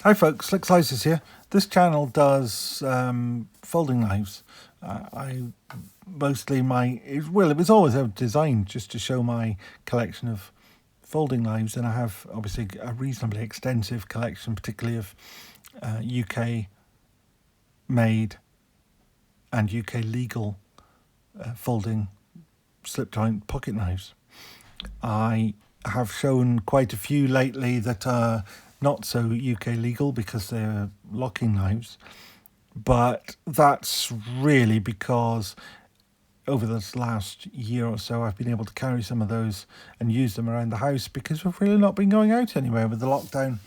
Hi folks, Slick Slices here. This channel does folding knives. I mostly it was always designed just to show my collection of folding knives, and I have obviously a reasonably extensive collection, particularly of UK made and UK legal folding slip joint pocket knives. I have shown quite a few lately that are not so UK legal because they're locking knives, but that's really because over this last year or so I've been able to carry some of those and use them around the house because we've really not been going out anywhere with the lockdown.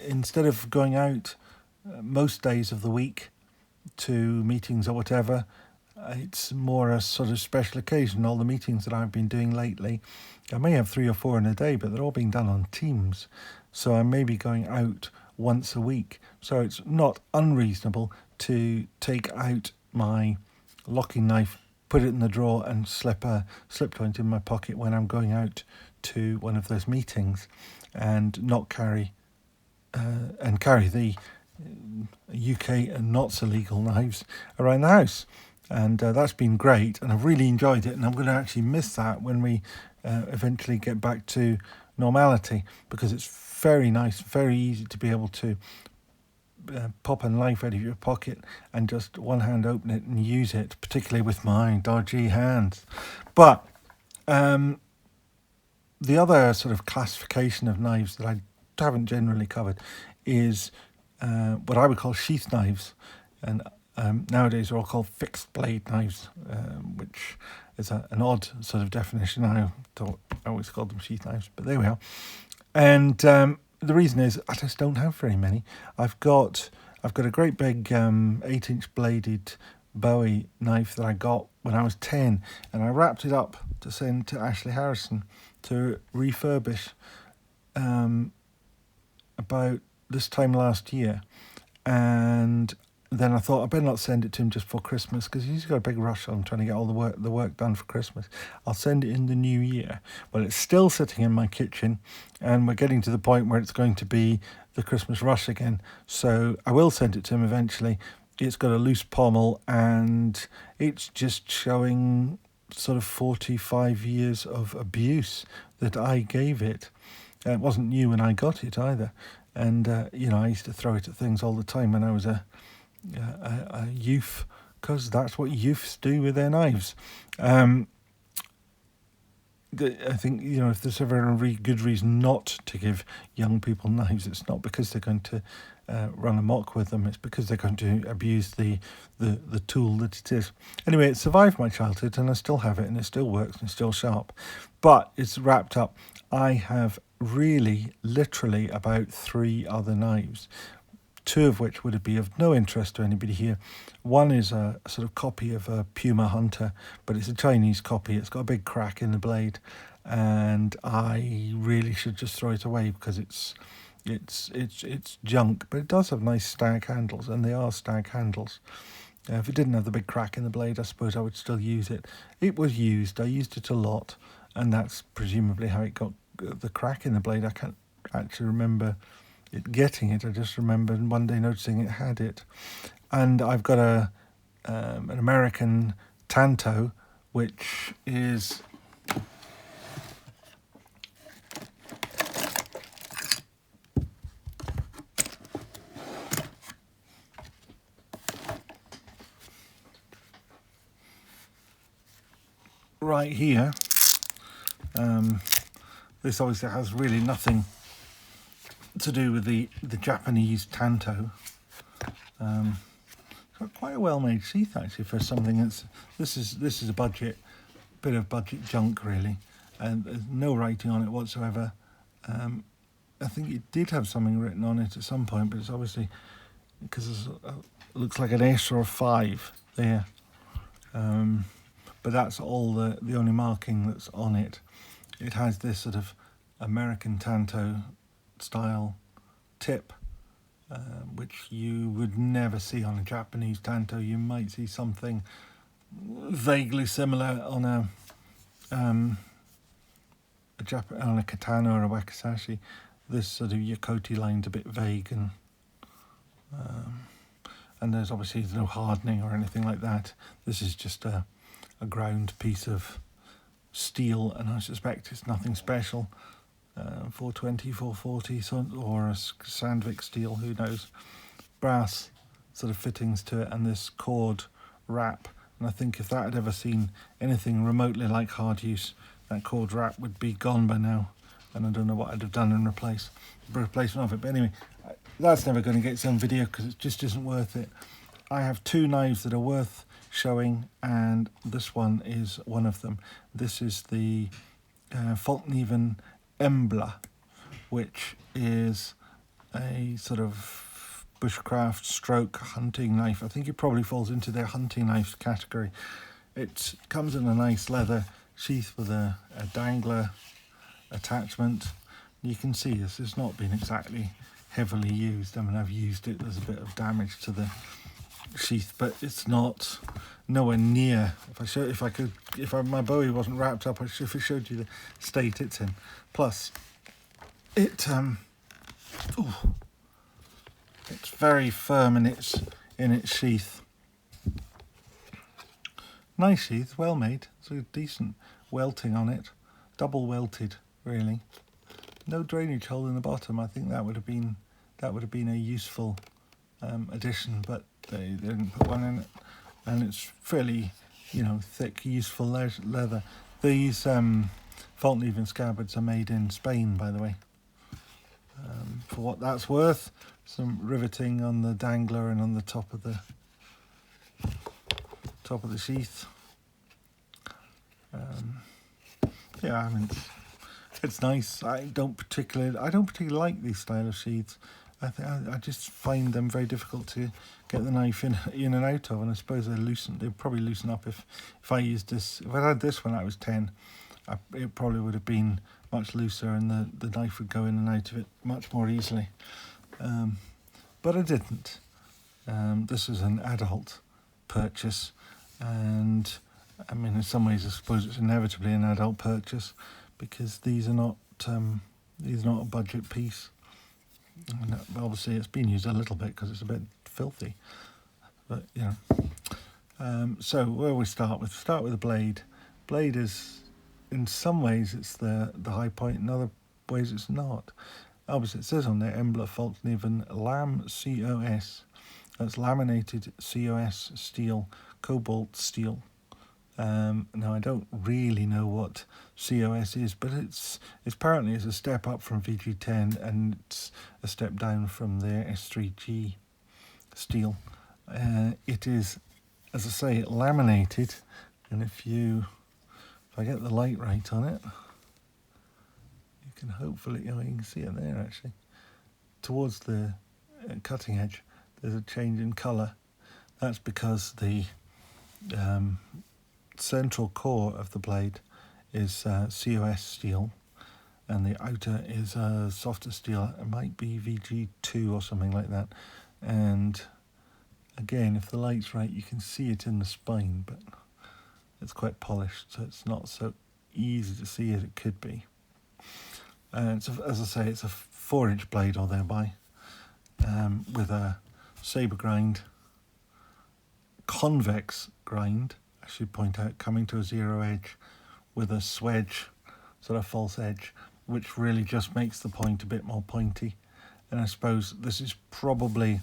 Instead of going out most days of the week to meetings or whatever, it's more a sort of special occasion. All the meetings that I've been doing lately, I may have 3 or 4 in a day, but they're all being done on Teams. So I may be going out once a week. So it's not unreasonable to take out my locking knife, put it in the drawer and slip a slip joint in my pocket when I'm going out to one of those meetings, and not carry the UK and not so legal knives around the house. And that's been great, and I've really enjoyed it, and I'm going to actually miss that when we eventually get back to normality, because it's very nice, very easy to be able to pop a knife out of your pocket and just one hand open it and use it, particularly with my dodgy hands. But the other sort of classification of knives that I haven't generally covered is what I would call sheath knives, and nowadays they're all called fixed blade knives, which is an odd sort of definition. I always called them sheath knives, but there we are. And the reason is I just don't have very many. I've got a great big 8-inch bladed Bowie knife that I got when I was 10, and I wrapped it up to send to Ashley Harrison to refurbish about this time last year. And then I thought I better not send it to him just for Christmas, because he's got a big rush on trying to get all the work done for Christmas. I'll send it in the new year. Well, it's still sitting in my kitchen, and we're getting to the point where it's going to be the Christmas rush again. So I will send it to him eventually. It's got a loose pommel, and it's just showing sort of 45 years of abuse that I gave it. It wasn't new when I got it either. And, I used to throw it at things all the time when I was a youth, because that's what youths do with their knives. I think, if there's ever a really good reason not to give young people knives, it's not because they're going to run amok with them, it's because they're going to abuse the tool that it is. Anyway, it survived my childhood, and I still have it, and it still works, and it's still sharp. But it's wrapped up. I have really, literally about 3 other knives, 2 of which would be of no interest to anybody here. One is a sort of copy of a Puma Hunter, but it's a Chinese copy. It's got a big crack in the blade, and I really should just throw it away because it's junk. But it does have nice stag handles, and they are stag handles. If it didn't have the big crack in the blade, I suppose I would still use it. It was used. I used it a lot, and that's presumably how it got the crack in the blade. I can't actually remember it getting it. I just remember one day noticing it had it. And I've got an American Tanto, which is right here. This obviously has really nothing to do with the Japanese Tanto. It's got quite a well-made sheath actually for something that's this is a bit of budget junk really, and there's no writing on it whatsoever. I think it did have something written on it at some point, but it's obviously because it looks like an S or a 5 there. But that's all the only marking that's on it. It has this sort of American Tanto style tip, which you would never see on a Japanese Tanto. You might see something vaguely similar on a katana or a wakizashi. This sort of Yokoti line's a bit vague and And there's obviously no hardening or anything like that. This is just a ground piece of steel, and I suspect it's nothing special. 420, 440, or a Sandvik steel, who knows. Brass sort of fittings to it, and this cord wrap. And I think if that had ever seen anything remotely like hard use, that cord wrap would be gone by now. And I don't know what I'd have done in replacement of it. But anyway, that's never going to get its own video because it just isn't worth it. I have two knives that are worth showing, and this one is one of them. This is the Falkniven Embla, which is a sort of bushcraft stroke hunting knife. I think it probably falls into their hunting knife category. It comes in a nice leather sheath with a dangler attachment. You can see this has not been exactly heavily used. I mean, I've used it, there's a bit of damage to the sheath, but it's not nowhere near. If my bowie wasn't wrapped up, if it showed you the state it's in. Plus, it's very firm in its sheath. Nice sheath, well made. It's a decent welting on it, double welted, really. No drainage hole in the bottom. I think that would have been a useful addition, but they didn't put one in it. And it's fairly, thick, useful leather. These Falkniven scabbards are made in Spain, by the way. For what that's worth, some riveting on the dangler and on the top of the sheath. Yeah, I mean, it's nice. I don't particularly like these style of sheaths. I just find them very difficult to get the knife in and out of, and I suppose they'd probably loosen up if I used this. If I had this when I was 10, it probably would have been much looser, and the knife would go in and out of it much more easily. But I didn't. This is an adult purchase, and I mean, in some ways, I suppose it's inevitably an adult purchase because these are not a budget piece. And obviously, it's been used a little bit because it's a bit filthy. But so where we start with the blade. Blade is, in some ways, it's the high point. In other ways, it's not. Obviously, it says on there, Embla Falkniven Lam COS. That's laminated COS steel, cobalt steel. Now, I don't really know what COS is, but it's apparently a step up from VG10, and it's a step down from the S3G steel. It is, as I say, laminated, and if I get the light right on it, you can hopefully, you can see it there actually. Towards the cutting edge, there's a change in colour. That's because the central core of the blade is COS steel, and the outer is softer steel. It might be VG2 or something like that. And again, if the light's right, you can see it in the spine, but it's quite polished, so it's not so easy to see as it could be. And so, as I say, it's a 4-inch blade or thereby, with a sabre grind, convex grind, I should point out, coming to a zero edge with a swedge, sort of false edge, which really just makes the point a bit more pointy. And I suppose this is probably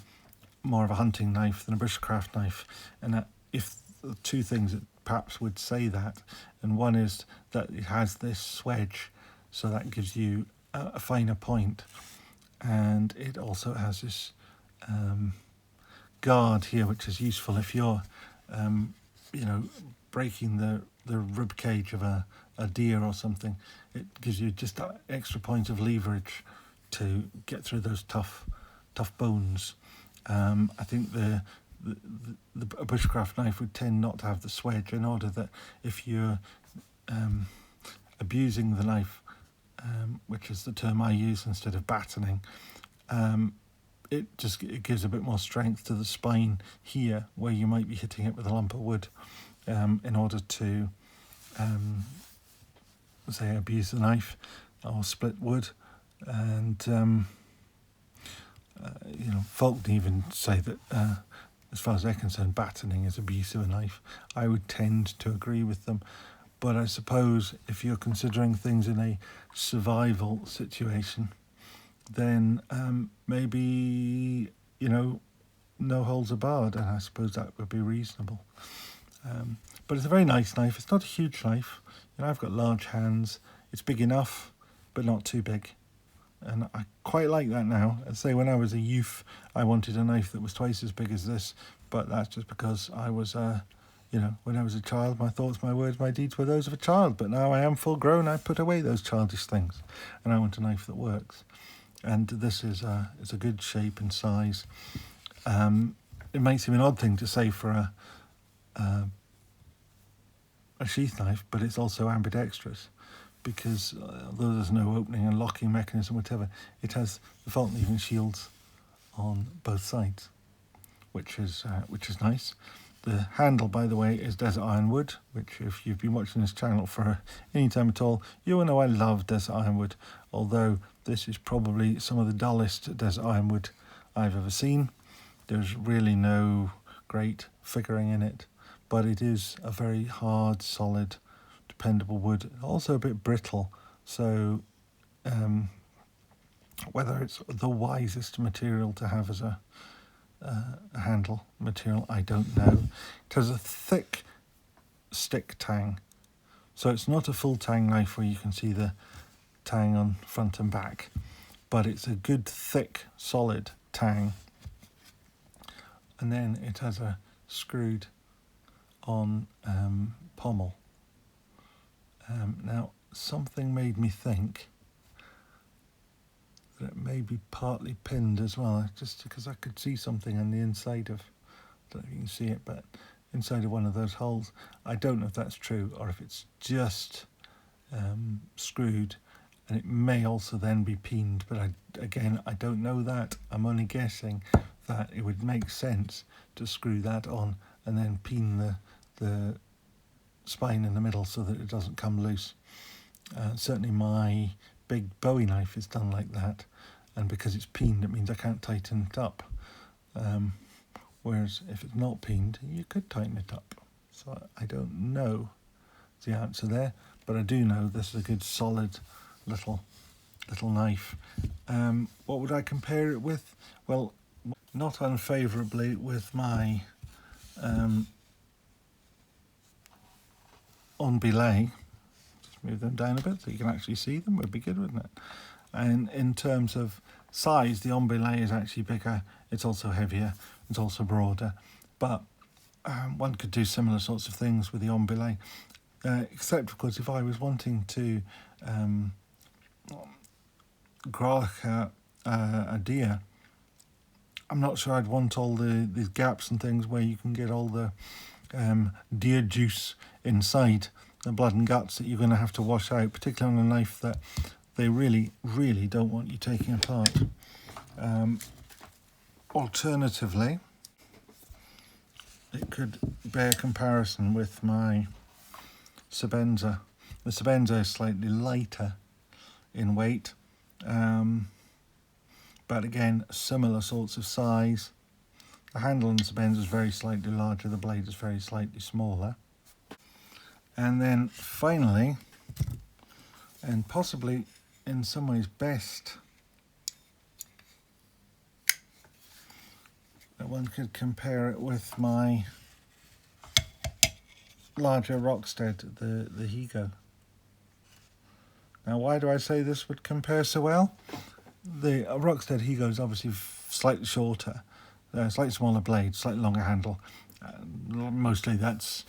more of a hunting knife than a bushcraft knife. And if the two things that perhaps would say that, and one is that it has this swedge, so that gives you a finer point, and it also has this guard here, which is useful if you're breaking the rib cage of a deer or something. It gives you just that extra point of leverage to get through those tough bones. I think the bushcraft knife would tend not to have the swedge, in order that if you're abusing the knife, which is the term I use instead of battening, it gives a bit more strength to the spine here, where you might be hitting it with a lump of wood, in order to say abuse the knife or split wood. And Fallkniven say that, as far as they're concerned, battening is abuse of a knife. I would tend to agree with them, but I suppose if you're considering things in a survival situation, then maybe, no holds are barred, and I suppose that would be reasonable. But it's a very nice knife. It's not a huge knife. I've got large hands. It's big enough, but not too big. And I quite like that now. I'd say when I was a youth, I wanted a knife that was twice as big as this, but that's just because I was, when I was a child, my thoughts, my words, my deeds were those of a child. But now I am full grown, I put away those childish things, and I want a knife that works. And this is a good shape and size. It may seem an odd thing to say for a sheath knife, but it's also ambidextrous, because although there's no opening and locking mechanism, whatever, it has the Falkniven shields on both sides, which is nice. The handle, by the way, is desert ironwood, which if you've been watching this channel for any time at all, you will know I love desert ironwood, although this is probably some of the dullest desert ironwood I've ever seen. There's really no great figuring in it, but it is a very hard, solid, dependable wood, also a bit brittle, so whether it's the wisest material to have as a handle material, I don't know. It has a thick stick tang, so it's not a full tang knife where you can see the tang on front and back, but it's a good thick solid tang, and then it has a screwed on pommel. Now something made me think that it may be partly pinned as well, just because I could see something on the inside of, I don't know if you can see it, but inside of one of those holes. I don't know if that's true or if it's just screwed, and it may also then be peened, but I don't know that. I'm only guessing that it would make sense to screw that on and then peen the spine in the middle so that it doesn't come loose. Certainly my big Bowie knife is done like that, and because it's peened it means I can't tighten it up, whereas if it's not peened you could tighten it up. So I don't know the answer there, but I do know this is a good solid little knife. What would I compare it with? Well, not unfavourably with my on belay. Just move them down a bit so you can actually see them, would be good, wouldn't it? And in terms of size, the on belay is actually bigger, it's also heavier, it's also broader, but one could do similar sorts of things with the on belay, except of course if I was wanting to grach a deer, I'm not sure I'd want all these gaps and things where you can get all the deer juice inside, the blood and guts that you're going to have to wash out, particularly on a knife that they really, really don't want you taking apart. Alternatively, it could bear comparison with my Sebenza. The Sebenza is slightly lighter in weight, but again, similar sorts of size. The handle on the Sebenza is very slightly larger, the blade is very slightly smaller. And then finally, and possibly in some ways best, that one could compare it with my larger Rockstead, the Higo. Now, why do I say this would compare so well? The Rockstead Higo is obviously slightly shorter, slightly smaller blade, slightly longer handle. Mostly this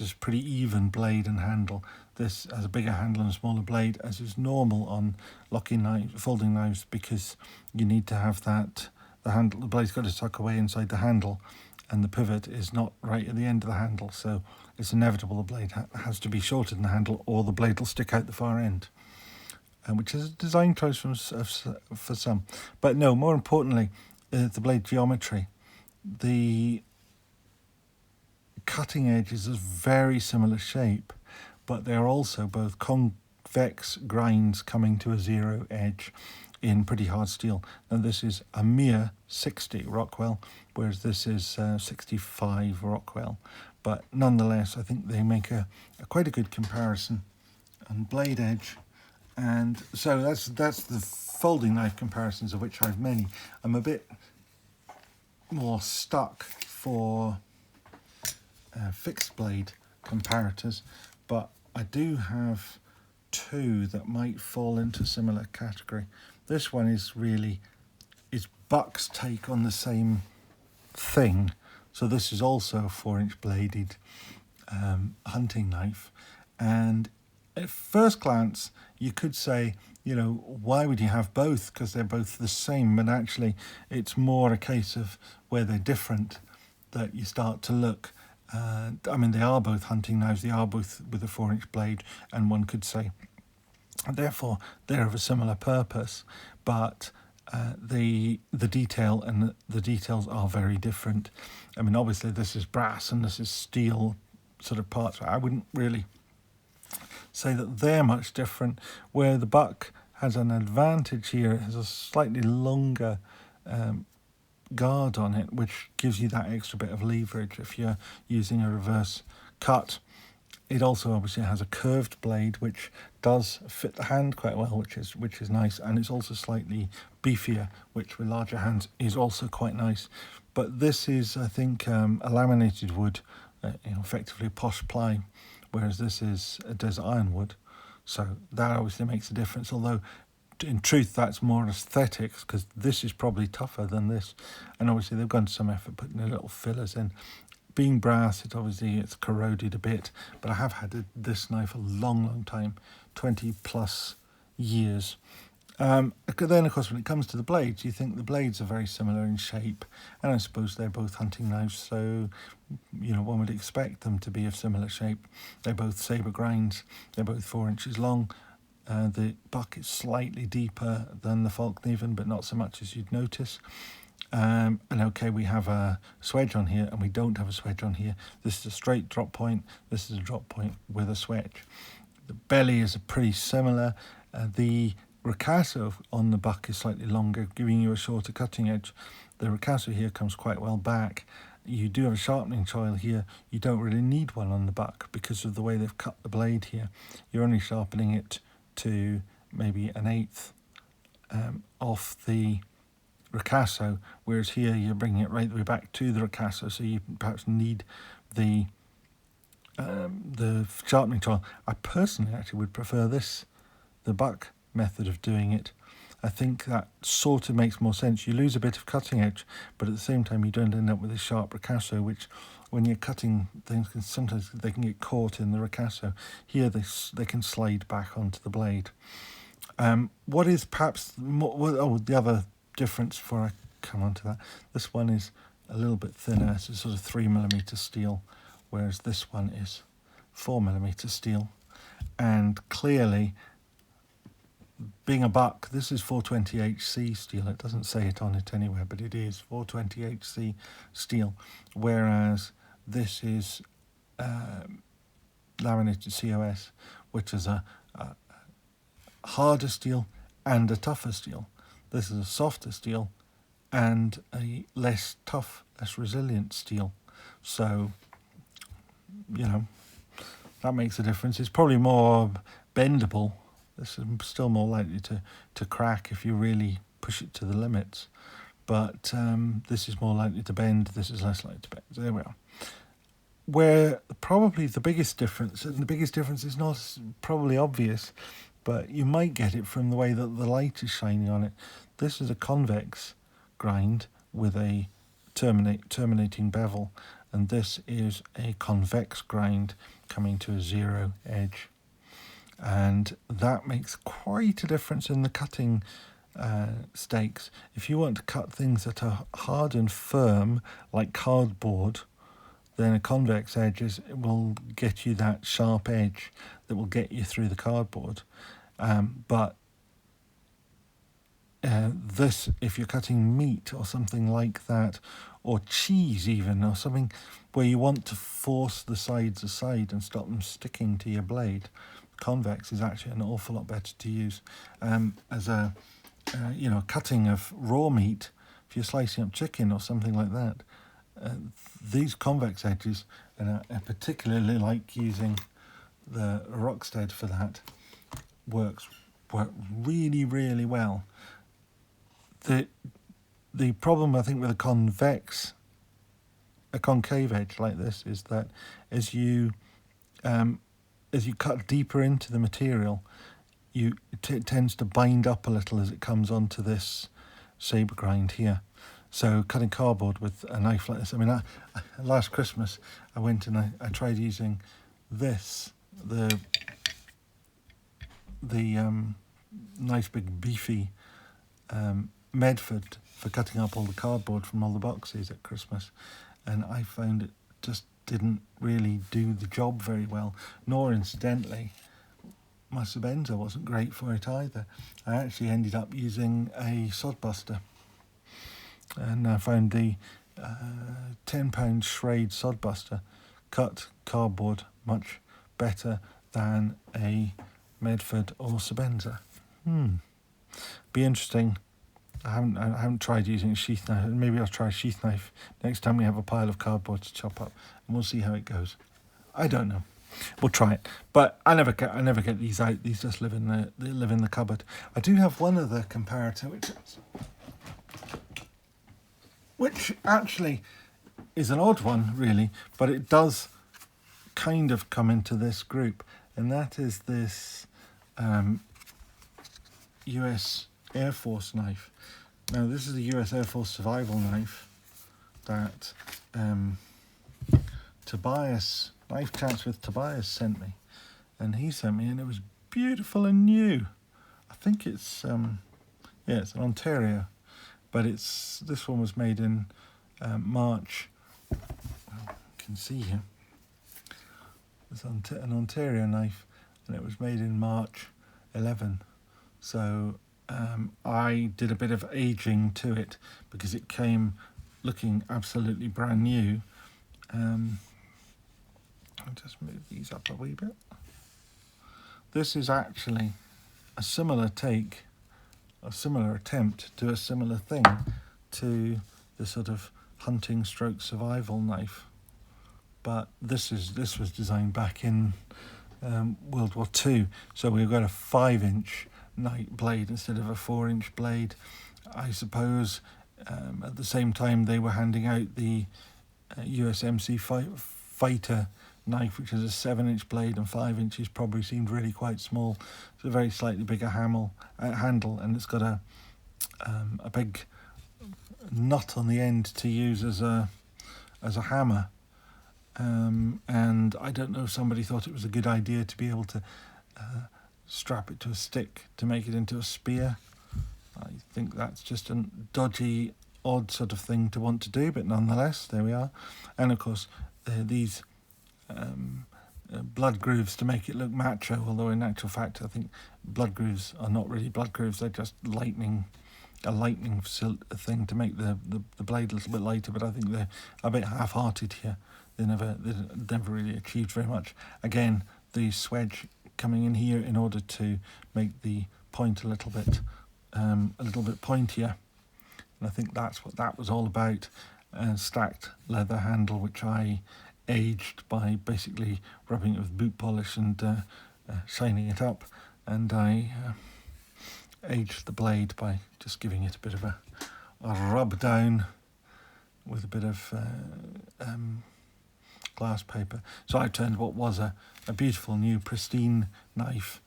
is pretty even blade and handle. This has a bigger handle and a smaller blade, as is normal on locking knives, folding knives, because you need to have that, the blade's got to tuck away inside the handle, and the pivot is not right at the end of the handle, so it's inevitable the blade has to be shorter than the handle, or the blade will stick out the far end, which is a design choice for some. But no, more importantly, the blade geometry. The cutting edges is very similar shape, but they are also both convex grinds coming to a zero edge, in pretty hard steel. Now this is a mere 60 Rockwell, whereas this is 65 Rockwell. But nonetheless, I think they make a quite a good comparison on blade edge. And so that's the folding knife comparisons, of which I have many. I'm a bit more stuck for fixed blade comparators, but I do have two that might fall into a similar category. This one is Buck's take on the same thing. So this is also a 4-inch bladed hunting knife, and at first glance you could say, why would you have both? Because they're both the same, but actually it's more a case of where they're different that you start to look. I mean, they are both hunting knives, they are both with a 4-inch blade, and one could say, therefore, they're of a similar purpose, but the detail and the details are very different. I mean, obviously this is brass and this is steel sort of parts. I wouldn't really say that they're much different. Where the Buck has an advantage here, it has a slightly longer guard on it, which gives you that extra bit of leverage if you're using a reverse cut. It also obviously has a curved blade, which does fit the hand quite well, which is nice, and it's also slightly beefier, which with larger hands is also quite nice. But this is, I think, a laminated wood, effectively posh ply, whereas this is a desert ironwood. So that obviously makes a difference, although in truth that's more aesthetics, because this is probably tougher than this, and obviously they've gone to some effort putting the little fillers in. Being brass, it's corroded a bit, but I have had this knife a long time, 20 plus years. Then of course when it comes to the blades, you think the blades are very similar in shape, and I suppose they're both hunting knives, so one would expect them to be of similar shape. They're both sabre grinds, they're both 4 inches long. The Buck is slightly deeper than the Falkniven, but not so much as you'd notice. And okay, we have a swedge on here and we don't have a swedge on here. This is a straight drop point, this is a drop point with a swedge. The belly is pretty similar. The ricasso on the Buck is slightly longer, giving you a shorter cutting edge. The ricasso here comes quite well back. You do have a sharpening choil here. You don't really need one on the Buck because of the way they've cut the blade here. You're only sharpening it to maybe an eighth off the ricasso, whereas here you're bringing it right the way back to the ricasso, so you perhaps need the sharpening tool. I personally actually would prefer the Buck method of doing it. I think that sort of makes more sense. You lose a bit of cutting edge, but at the same time you don't end up with a sharp ricasso, which when you're cutting things, sometimes they can get caught in the ricasso. Here they can slide back onto the blade. What is perhaps the other difference before I come on to that, this one is a little bit thinner. It's a sort of 3mm steel, whereas this one is 4mm steel. And clearly, being a Buck, this is 420HC steel. It doesn't say it on it anywhere, but it is 420HC steel, whereas this is laminated COS, which is a harder steel and a tougher steel. This is a softer steel and a less tough, less resilient steel. So, that makes a difference. It's probably more bendable. This is still more likely to crack if you really push it to the limits. But this is more likely to bend, this is less likely to bend. So there we are. Where probably the biggest difference, and the biggest difference is not probably obvious, but you might get it from the way that the light is shining on it. This is a convex grind with a terminating bevel, and this is a convex grind coming to a zero edge. And that makes quite a difference in the cutting stakes. If you want to cut things that are hard and firm, like cardboard, then a convex edge will get you that sharp edge that will get you through the cardboard. But this, if you're cutting meat or something like that, or cheese even, or something where you want to force the sides aside and stop them sticking to your blade, convex is actually an awful lot better to use. As a you know, cutting of raw meat, if you're slicing up chicken or something like that, these convex edges, and I particularly like using the Rockstead for that, work really, really well. The problem I think with a concave edge like this is that as you cut deeper into the material, it tends to bind up a little as it comes onto this saber grind here. So cutting cardboard with a knife like this, I mean, last Christmas I went and I tried using this, the nice big beefy Medford for cutting up all the cardboard from all the boxes at Christmas, and I found it just didn't really do the job very well, nor incidentally my Sebenza wasn't great for it either. I actually ended up using a sodbuster, and I found the £10 Schrade sodbuster cut cardboard much better than a Medford or Sebenza. Be interesting. I haven't tried using a sheath knife. Maybe I'll try a sheath knife next time we have a pile of cardboard to chop up, and we'll see how it goes. I don't know. We'll try it, but I never get these out. These just live in the cupboard. I do have one other comparator, which actually is an odd one, really, but it does kind of come into this group, and that is this US Air Force knife. Now, this is a US Air Force survival knife that Tobias, Knife Chats with Tobias, sent me, and he sent me, and it was beautiful and new. I think it's it's an Ontario, but this one was made in March. Well, you can see here. It's an Ontario knife, and it was made in March 11. So I did a bit of aging to it because it came looking absolutely brand new. I'll just move these up a wee bit. This is actually a similar attempt to a similar thing to the sort of hunting stroke survival knife, but this was designed back in World War II. So we've got a 5-inch blade instead of a 4-inch blade. I suppose at the same time they were handing out the USMC fighter knife, which is a 7-inch blade, and 5 inches probably seemed really quite small. It's a very slightly bigger handle, and it's got a big nut on the end to use as a hammer. And I don't know if somebody thought it was a good idea to be able to strap it to a stick to make it into a spear. I think that's just a dodgy, odd sort of thing to want to do, but nonetheless, there we are. And of course, these blood grooves to make it look macho, although in actual fact I think blood grooves are not really blood grooves, they're just a lightning thing to make the blade a little bit lighter, but I think they're a bit half-hearted here. They never really achieved very much. Again, the swedge coming in here in order to make the point a little bit pointier, and I think that's what that was all about. Stacked leather handle, which I aged by basically rubbing it with boot polish and shining it up, and I aged the blade by just giving it a bit of a rub down with a bit of glass paper. So I turned what was a beautiful new pristine knife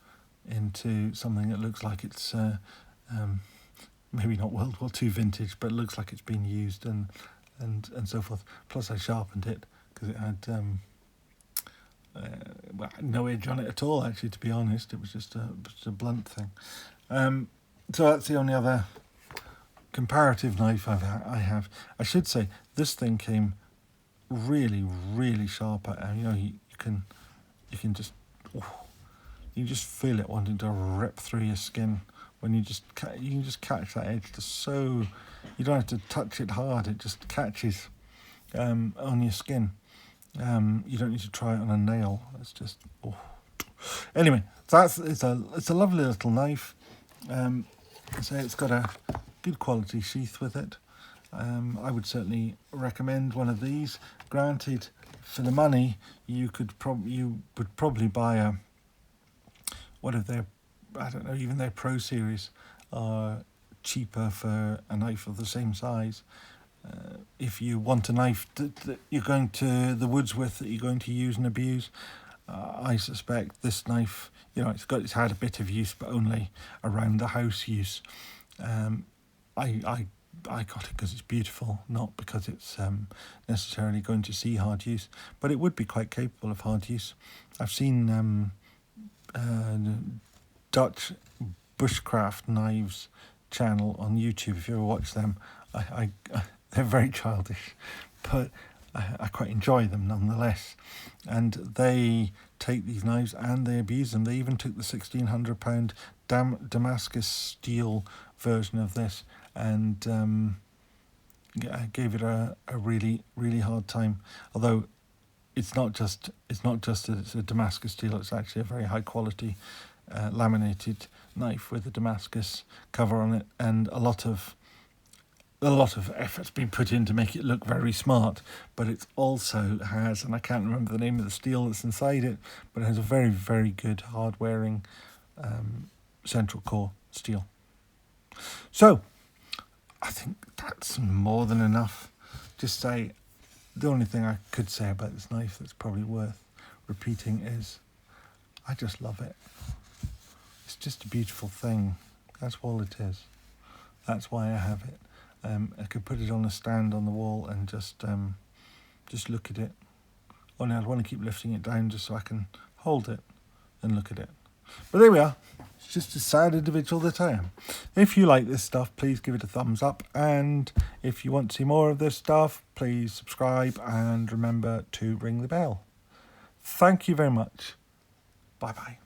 into something that looks like it's maybe not World War II vintage, but it looks like it's been used and so forth. Plus I sharpened it because it had no edge on it at all, actually, to be honest. It was just a blunt thing. So that's the only other comparative knife I have. I should say this thing came really, really sharp. You can just feel it wanting to rip through your skin when you can just catch that edge. So you don't have to touch it hard; it just catches on your skin. You don't need to try it on a nail. It's just Anyway, it's a lovely little knife. So it's got a good quality sheath with it. I would certainly recommend one of these. Granted, for the money, you would probably buy a, what if they're, I don't know, even their Pro Series are cheaper for a knife of the same size. If you want a knife that you're going to the woods with, that you're going to use and abuse, I suspect this knife, you know, it's had a bit of use, but only around the house use. I got it because it's beautiful, not because it's necessarily going to see hard use, but it would be quite capable of hard use. I've seen Dutch Bushcraft knives channel on YouTube. If you ever watch them, they're very childish, but I quite enjoy them nonetheless. And they take these knives and they abuse them. They even took the £1,600 Damascus steel version of this and gave it a really, really hard time. Although it's not just that it's a Damascus steel, it's actually a very high quality laminated knife with a Damascus cover on it, and a lot of effort's been put in to make it look very smart. But it also has, and I can't remember the name of the steel that's inside it, but it has a very, very good hard wearing central core steel. So I think that's more than enough. Just say, the only thing I could say about this knife that's probably worth repeating is I just love it. It's just a beautiful thing. That's all it is. That's why I have it. I could put it on a stand on the wall and just look at it. Only I'd want to keep lifting it down just so I can hold it and look at it. But there we are. It's just a sad individual that I am. If you like this stuff, please give it a thumbs up. And if you want to see more of this stuff, please subscribe and remember to ring the bell. Thank you very much. Bye-bye.